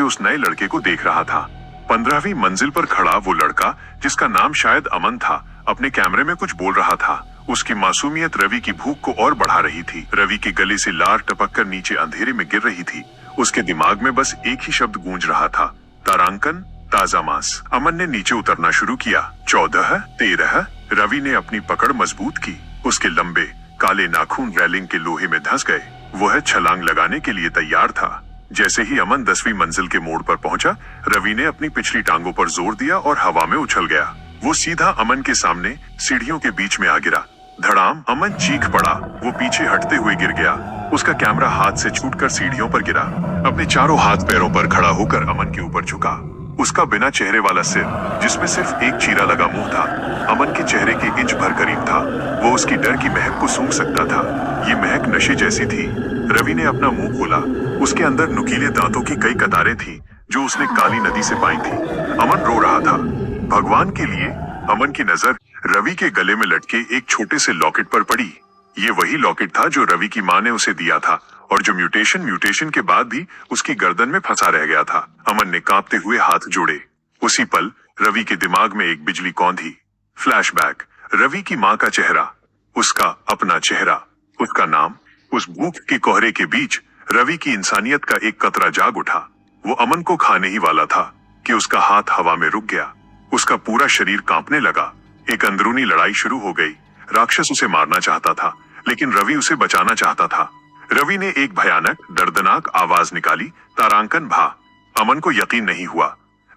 से उस नए लड़के को देख रहा था। 15वीं मंजिल पर खड़ा वो लड़का, जिसका नाम शायद अमन था, अपने कैमरे में कुछ बोल रहा था। उसकी मासूमियत रवि की भूख को और बढ़ा रही थी। रवि के गले से लार टपक कर नीचे अंधेरे में गिर रही थी। उसके दिमाग में बस एक ही शब्द गूंज रहा था, तारांकन, ताजा मांस। अमन ने नीचे उतरना शुरू किया। 14, 13। रवि ने अपनी पकड़ मजबूत की। उसके लंबे काले नाखून रेलिंग के लोहे में धंस गए। वह छलांग लगाने के लिए तैयार था। जैसे ही अमन 10वीं मंजिल के मोड़ पर पहुंचा, रवि ने अपनी पिछली टांगों पर जोर दिया और हवा में उछल गया। वो सीधा अमन के सामने सीढ़ियों के बीच में आ गिरा। धड़ाम। अमन चीख पड़ा। वो पीछे हटते हुए गिर गया। उसका कैमरा हाथ से छूटकर सीढ़ियों पर गिरा। अपने चारों हाथ पैरों पर खड़ा होकर अमन के ऊपर झुका। उसका बिना चेहरे वाला सिर, जिसमें सिर्फ एक चीरा लगा मुंह था, अमन के चेहरे के इंच भर करीब था। वो उसकी डर की महक को सूंघ सकता था। ये महक नशे जैसी थी। रवि ने अपना मुंह खोला। उसके अंदर नुकीले दांतों की कई कतारें थी, जो उसने काली नदी से पाई थी। अमन रो रहा था। भगवान के लिए। अमन की नजर रवि के गले में लटके एक छोटे से लॉकेट पर पड़ी। ये वही लॉकेट था जो रवि की मां ने उसे दिया था और जो म्यूटेशन के बाद भी उसकी गर्दन में फंसा रह गया था। अमन ने कांपते हुए हाथ जोड़े। उसी पल रवि के दिमाग में एक बिजली कौंधी। फ्लैशबैक। रवि की मां का चेहरा, उसका अपना चेहरा, उसका नाम। उस भूख के कोहरे के बीच रवि की इंसानियत का एक कतरा जाग उठा। वो अमन को खाने ही वाला था कि उसका हाथ हवा में रुक गया। उसका पूरा शरीर कांपने लगा। एक अंदरूनी लड़ाई शुरू हो गई। राक्षस उसे मारना चाहता था, लेकिन रवि उसे बचाना चाहता था। रवि ने एक भयानक, दर्दनाक आवाज निकाली, तारांकन भा। अमन को यकीन नहीं हुआ।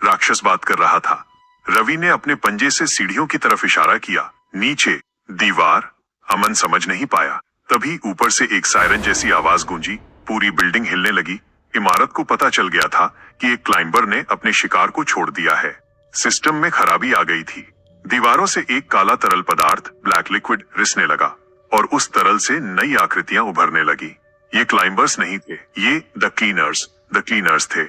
राक्षस बात कर रहा था। रवि ने अपने पंजे से सीढ़ियों की तरफ इशारा किया। नीचे, दीवार। अमन समझ नहीं पाया। तभी ऊपर से एक सायरन जैसी आवाज गूंजी। पूरी बिल्डिंग हिलने लगी। इमारत को पता चल गया था कि एक क्लाइंबर ने अपने शिकार को छोड़ दिया है। सिस्टम में खराबी आ गई थी। दीवारों से एक काला तरल पदार्थ, ब्लैक लिक्विड, रिसने लगा और उस तरल से नई आकृतियां उभरने लगी। ये क्लाइंबर्स नहीं थे, ये द क्लीनर्स थे।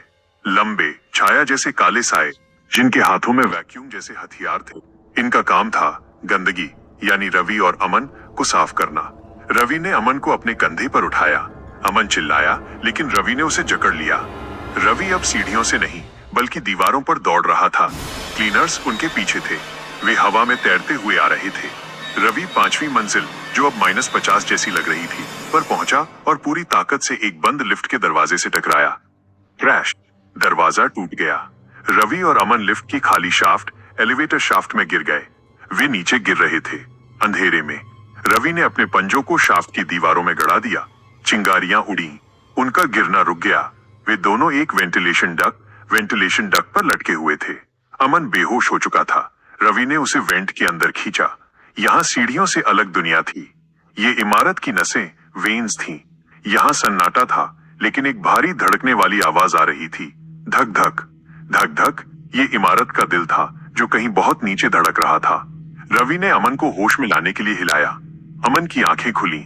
लंबे, छाया जैसे काले साए, जिनके हाथों में वैक्यूम जैसे हथियार थे। इनका काम था गंदगी, यानी रवि और अमन को साफ करना। रवि ने अमन को अपने कंधे पर उठाया। अमन चिल्लाया, लेकिन रवि ने उसे जकड़ लिया। रवि अब सीढ़ियों से नहीं, बल्कि दीवारों पर दौड़ रहा था। क्लीनर्स उनके पीछे थे। वे हवा में तैरते हुए आ रहे थे। रवि 5वीं मंजिल, जो अब -50 जैसी लग रही थी, पर पहुंचा और पूरी ताकत से एक बंद लिफ्ट के दरवाजे से टकराया। क्रैश। दरवाजा टूट गया। रवि और अमन लिफ्ट की खाली शाफ्ट, एलिवेटर शाफ्ट में गिर गए। वे नीचे गिर रहे थे, अंधेरे में। रवि ने अपने पंजों को शाफ्ट की दीवारों में गड़ा दिया। चिंगारियां उड़ी। उनका गिरना रुक गया। वे दोनों एक वेंटिलेशन डक्ट पर लटके हुए थे। अमन बेहोश हो चुका था। रवि ने उसे वेंट के अंदर खींचा। यहाँ सीढ़ियों से अलग दुनिया थी। ये इमारत की नसें, वेन्स थीं। यहाँ सन्नाटा था, लेकिन एक भारी धड़कने वाली आवाज आ रही थी। धक धक, धक धक। ये इमारत का दिल था, जो कहीं बहुत नीचे धड़क रहा था। रवि ने अमन को होश में लाने के लिए हिलाया। अमन की आंखें खुली।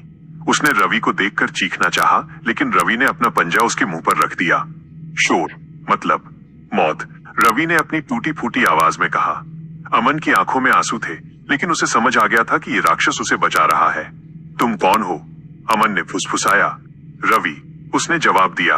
उसने रवि को देखकर चीखना चाहा, लेकिन रवि ने अपना पंजा उसके मुंह पर रख दिया। शोर, मतलब मौत, रवि ने अपनी टूटी फूटी आवाज में कहा। अमन की आंखों में आंसू थे, लेकिन उसे समझ आ गया था कि ये राक्षस उसे बचा रहा है। तुम कौन हो? अमन ने फुसफुसाया। रवि, उसने जवाब दिया।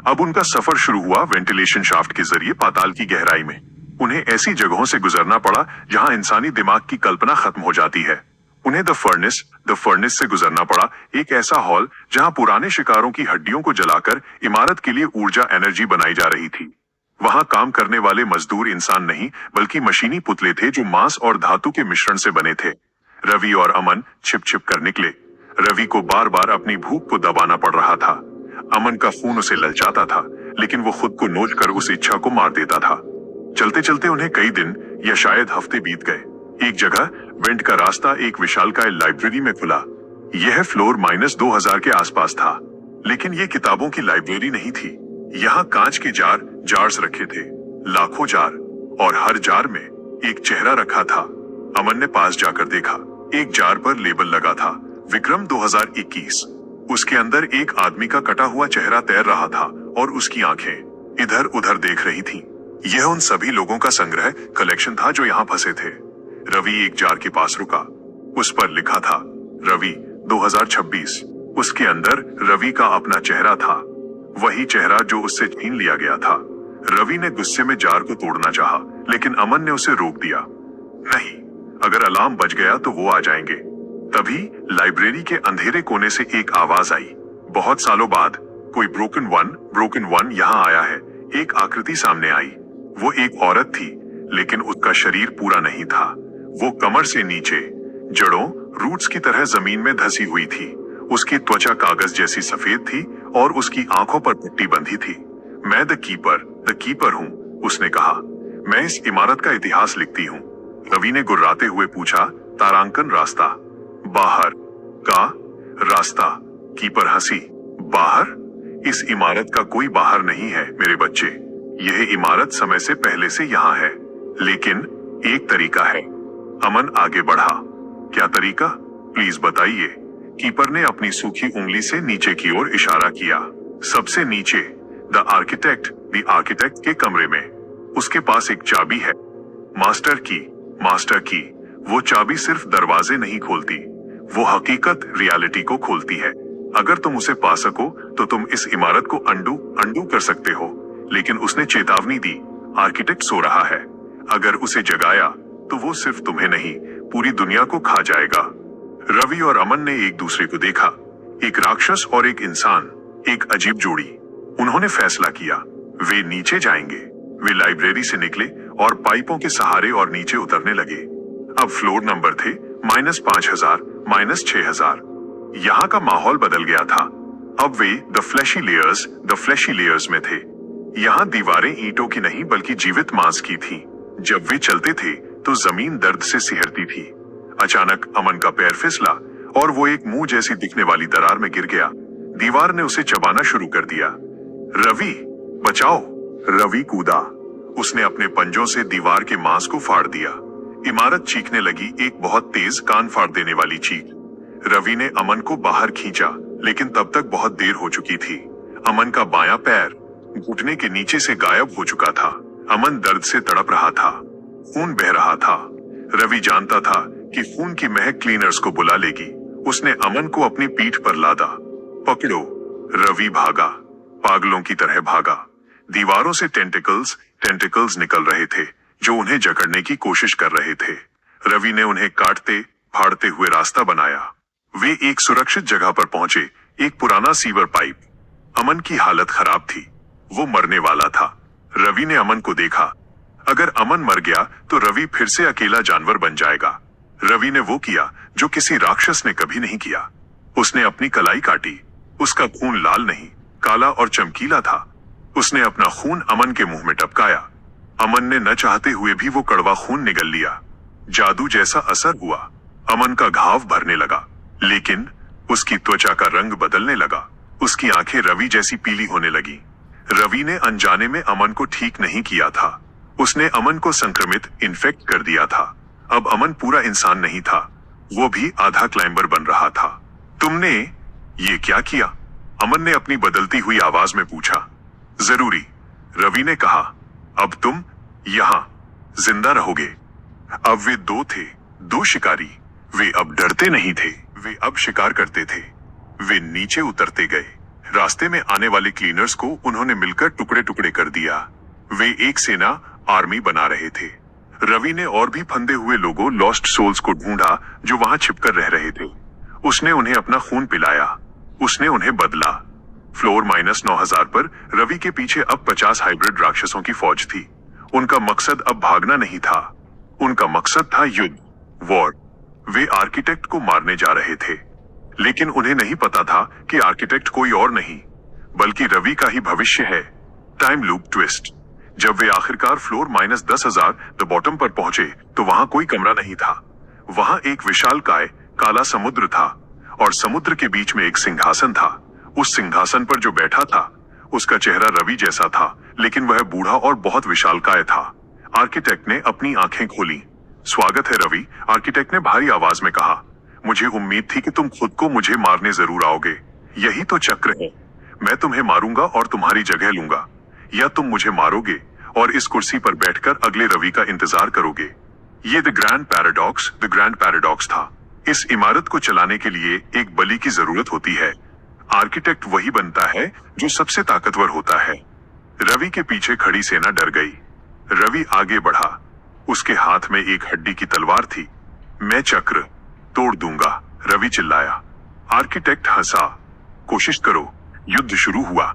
अब उनका सफर शुरू हुआ वेंटिलेशन शाफ्ट के जरिए पाताल की गहराई में। उन्हें ऐसी जगहों से गुजरना पड़ा जहां इंसानी दिमाग की कल्पना खत्म हो जाती है। उन्हें द फर्नेस से गुजरना पड़ा, एक ऐसा हॉल जहां पुराने शिकारों की हड्डियों को जलाकर इमारत के लिए ऊर्जा एनर्जी बनाई जा रही थी। वहां काम करने वाले मजदूर इंसान नहीं, बल्कि मशीनी पुतले थे जो मांस और धातु के मिश्रण से बने थे। रवि और अमन छिप छिप कर निकले। रवि को बार बार अपनी भूख को दबाना पड़ रहा था। अमन का खून उसे ललचाता था, लेकिन वो खुद को नोच कर उस इच्छा को मार देता था। चलते चलते उन्हें कई दिन या शायद हफ्ते बीत गए। एक जगह वेंट का रास्ता एक विशालकाय लाइब्रेरी में खुला। यह फ्लोर -2000 के आसपास था, लेकिन ये किताबों की लाइब्रेरी नहीं थी। यहाँ कांच के जार्स रखे थे, लाखों जार, और हर जार में एक चेहरा रखा था। अमन ने पास जाकर देखा। एक जार पर लेबल लगा था, विक्रम 2021। उसके अंदर एक आदमी का कटा हुआ चेहरा तैर रहा था और उसकी आंखें इधर उधर देख रही थीं। यह उन सभी लोगों का संग्रह, कलेक्शन था जो यहाँ फंसे थे। रवि एक जार के पास रुका। उस पर लिखा था रवि 2026। उसके अंदर रवि का अपना चेहरा था, वही चेहरा जो उससे छीन लिया गया था। रवि ने गुस्से में जार को तोड़ना चाहा, लेकिन अमन ने उसे रोक दिया। नहीं, अगर अलार्म बज गया तो वो आ जाएंगे। तभी लाइब्रेरी के अंधेरे कोने से एक आवाज आई। बहुत सालों बाद कोई ब्रोकन वन यहाँ आया है। एक आकृति सामने आई। वो एक औरत थी, लेकिन उसका शरीर पूरा नहीं था। वो कमर से नीचे जड़ों रूट्स की तरह जमीन में धसी हुई थी। उसकी त्वचा कागज जैसी सफेद थी और उसकी आंखों पर पट्टी बंधी थी। मैं द कीपर हूँ, उसने कहा। मैं इस इमारत का इतिहास लिखती हूँ। रवि ने गुर्राते हुए पूछा, तारांकन रास्ता? बाहर का रास्ता? कीपर हंसी। बाहर? इस इमारत का कोई बाहर नहीं है मेरे बच्चे। यह इमारत समय से पहले से यहाँ है, लेकिन एक तरीका है। अमन आगे बढ़ा। क्या तरीका? प्लीज बताइए। कीपर ने अपनी सूखी उंगली से नीचे की ओर इशारा किया। सबसे नीचे, द आर्किटेक्ट के कमरे में। उसके पास एक चाबी है। मास्टर की। वो चाबी सिर्फ दरवाजे नहीं खोलती, वो हकीकत, रियलिटी को खोलती है। अगर तुम उसे पा सको तो तुम इस इमारत को अंडू कर सकते हो। लेकिन उसने चेतावनी दी, आर्किटेक्ट सो रहा है। अगर उसे जगाया तो वो सिर्फ तुम्हें नहीं, पूरी दुनिया को खा जाएगा। रवि और अमन ने एक दूसरे को देखा। एक राक्षस और एक इंसान, एक अजीब जोड़ी। उन्होंने फैसला किया, वे नीचे जाएंगे। वे लाइब्रेरी से निकले और पाइपों के सहारे और नीचे उतरने लगे। अब फ्लोर नंबर थे -5000, -6000। यहाँ का माहौल बदल गया था। अब वे द फ्लैशी लेयर्स में थे। यहाँ दीवारें ईंटों की नहीं बल्कि जीवित मांस की थी। जब वे चलते थे तो जमीन दर्द से सिहरती थी। अचानक अमन का पैर फिसला और वो एक मुंह जैसी दिखने वाली दरार में गिर गया। दीवार ने उसे चबाना शुरू कर दिया। रवि, बचाओ! रवि कूदा। उसने अपने पंजों से दीवार के मांस को फाड़ दिया। इमारत चीखने लगी, एक बहुत तेज कान फाड़ देने वाली चीख। रवि ने अमन को बाहर खींचा, लेकिन तब तक बहुत देर हो चुकी थी। अमन का बायां पैर घुटने के नीचे से गायब हो चुका था। अमन दर्द से तड़प रहा था। खून बह रहा था। रवि जानता था कि खून की महक क्लीनर्स को बुला लेगी। उसने अमन को अपनी पीठ पर लादा। पकड़ो! रवि भागा, पागलों की तरह भागा। दीवारों से टेंटिकल्स निकल रहे थे जो उन्हें जकड़ने की कोशिश कर रहे थे। रवि ने उन्हें काटते फाड़ते हुए रास्ता बनाया। वे एक सुरक्षित जगह पर पहुंचे, एक पुराना सीवर पाइप। अमन की हालत खराब थी, वो मरने वाला था। रवि ने अमन को देखा। अगर अमन मर गया तो रवि फिर से अकेला जानवर बन जाएगा। रवि ने वो किया जो किसी राक्षस ने कभी नहीं किया। उसने अपनी कलाई काटी। उसका खून लाल नहीं, काला और चमकीला था। उसने अपना खून अमन के मुंह में टपकाया। अमन ने न चाहते हुए भी वो कड़वा खून निगल लिया। जादू जैसा असर हुआ। अमन का घाव भरने लगा, लेकिन उसकी त्वचा का रंग बदलने लगा। उसकी आंखें रवि जैसी पीली होने लगी। रवि ने अनजाने में अमन को ठीक नहीं किया था। उसने अमन को इन्फेक्ट कर दिया था। अब अमन पूरा इंसान नहीं था, वो भी आधा क्लाइंबर बन रहा था। तुमने ये क्या किया? अमन ने अपनी बदलती हुई आवाज में पूछा। जरूरी, रवि ने कहा। अब तुम यहाँ जिंदा रहोगे। अब वे दो थे, दो शिकारी। वे अब डरते नहीं थे, वे अब शिकार करते थे। वे नीचे उतरते गए। रास्ते में आने वाले क्लीनर्स को उन्होंने मिलकर टुकड़े टुकड़े कर दिया। वे एक सेना, आर्मी बना रहे थे। रवि ने और भी फंदे हुए लोगों, लॉस्ट सोल्स को ढूंढा जो वहां छिपकर रह रहे थे। उसने उन्हें अपना खून पिलाया। उसने उन्हें बदला। फ्लोर -9000 पर रवि के पीछे अब 50 हाइब्रिड राक्षसों की फौज थी। उनका मकसद अब भागना नहीं था, उनका मकसद था युद्ध, वॉर। वे आर्किटेक्ट को मारने जा रहे थे, लेकिन उन्हें नहीं पता था कि आर्किटेक्ट कोई और नहीं बल्कि रवि का ही भविष्य है। Time loop twist. जब वे आखिरकार फ्लोर -10000 द बॉटम पर पहुंचे तो वहां कोई कमरा नहीं था। वहां एक विशालकाय काला समुद्र था और समुद्र के बीच में एक सिंहासन था। उस सिंहासन पर जो बैठा था उसका चेहरा रवि जैसा था, लेकिन वह बूढ़ा और बहुत विशालकाय था। आर्किटेक्ट ने अपनी आंखें खोली। स्वागत है रवि, आर्किटेक्ट ने भारी आवाज में कहा। मुझे उम्मीद थी कि तुम खुद को मुझे मारने जरूर आओगे। यही तो चक्र है। मैं तुम्हें मारूंगा और तुम्हारी जगह लूंगा, या तुम मुझे मारोगे और इस कुर्सी पर बैठकर अगले रवि का इंतजार करोगे। ये द ग्रैंड पैराडॉक्स था। इस इमारत को चलाने के लिए एक बलि की जरूरत होती है। आर्किटेक्ट वही बनता है जो सबसे ताकतवर होता है। रवि के पीछे खड़ी सेना डर गई। रवि आगे बढ़ा। उसके हाथ में एक हड्डी की तलवार थी। मैं चक्र तोड़ दूंगा, रवि चिल्लाया। आर्किटेक्ट हंसा। कोशिश करो। युद्ध शुरू हुआ।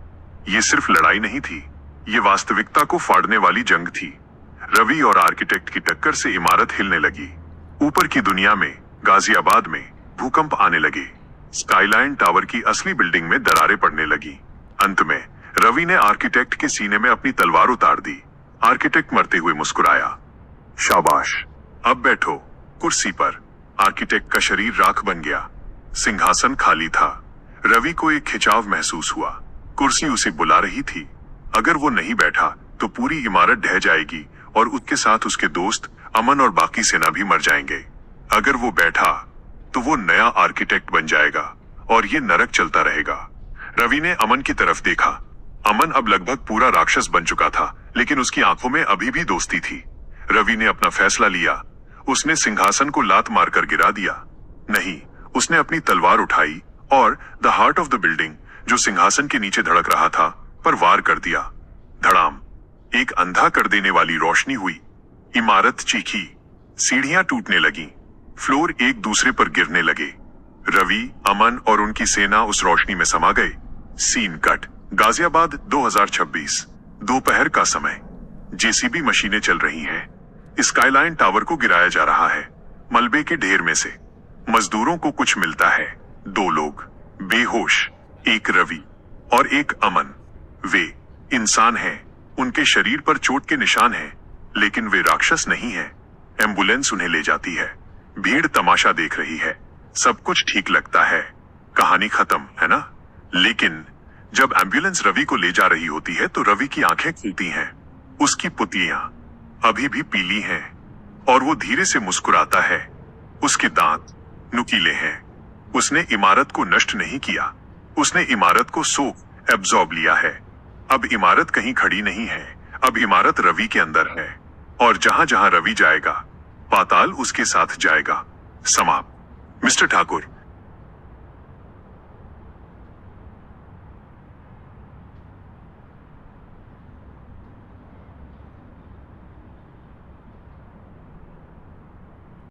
ये सिर्फ लड़ाई नहीं थी, ये वास्तविकता को फाड़ने वाली जंग थी। रवि और आर्किटेक्ट की टक्कर से इमारत हिलने लगी। ऊपर की दुनिया में, गाजियाबाद में भूकंप आने लगे। स्काईलाइन टावर की असली बिल्डिंग में दरारें पड़ने लगी। अंत में रवि ने आर्किटेक्ट के सीने में अपनी तलवार उतार दी। आर्किटेक्ट मरते हुए मुस्कुराया। शाबाश, अब बैठो कुर्सी पर। आर्किटेक्ट का शरीर राख बन गया। सिंहासन खाली था। रवि को एक खिंचाव महसूस हुआ। कुर्सी उसे बुला रही थी। अगर वो नहीं बैठा तो पूरी इमारत ढह जाएगी और उसके साथ उसके दोस्त अमन और बाकी सेना भी मर जाएंगे। अगर वो बैठा तो वो नया आर्किटेक्ट बन जाएगा और ये नरक चलता रहेगा। रवि ने अमन की तरफ देखा। अमन अब लगभग पूरा राक्षस बन चुका था, लेकिन उसकी आंखों में अभी भी दोस्ती थी। रवि ने अपना फैसला लिया। उसने सिंहासन को लात मारकर गिरा दिया। नहीं, उसने अपनी तलवार उठाई और the heart of the building, जो सिंहासन के नीचे धड़क रहा था, पर वार कर दिया। धड़ाम, एक अंधा कर देने वाली रोशनी हुई। इमारत चीखी। सीढ़ियां टूटने लगीं। फ्लोर एक दूसरे पर गिरने लगे। रवि, अमन और उनकी सेना उस रोशनी में समा गए। Scene cut. गाजियाबाद 2026। दोपहर का समय। जेसीबी मशीनें चल रही हैं। स्काईलाइन टावर को गिराया जा रहा है। मलबे के ढेर में से मजदूरों को कुछ मिलता है। 2 लोग बेहोश, एक रवि और एक अमन। वे इंसान हैं। उनके शरीर पर चोट के निशान हैं, लेकिन वे राक्षस नहीं हैं। एम्बुलेंस उन्हें ले जाती है। भीड़ तमाशा देख रही है। सब कुछ ठीक लगता है। कहानी खत्म, है ना? लेकिन जब एम्बुलेंस रवि को ले जा रही होती है तो रवि की आंखें खुलती हैं। उसकी पुतलियां अभी भी पीली हैं और वो धीरे से मुस्कुराता है। उसके दांत नुकीले हैं। उसने इमारत को नष्ट नहीं किया, उसने इमारत को सोख एब्जॉर्ब लिया है। अब इमारत कहीं खड़ी नहीं है, अब इमारत रवि के अंदर है, और जहां जहां रवि जाएगा, पाताल उसके साथ जाएगा। समाप्त। मिस्टर ठाकुर,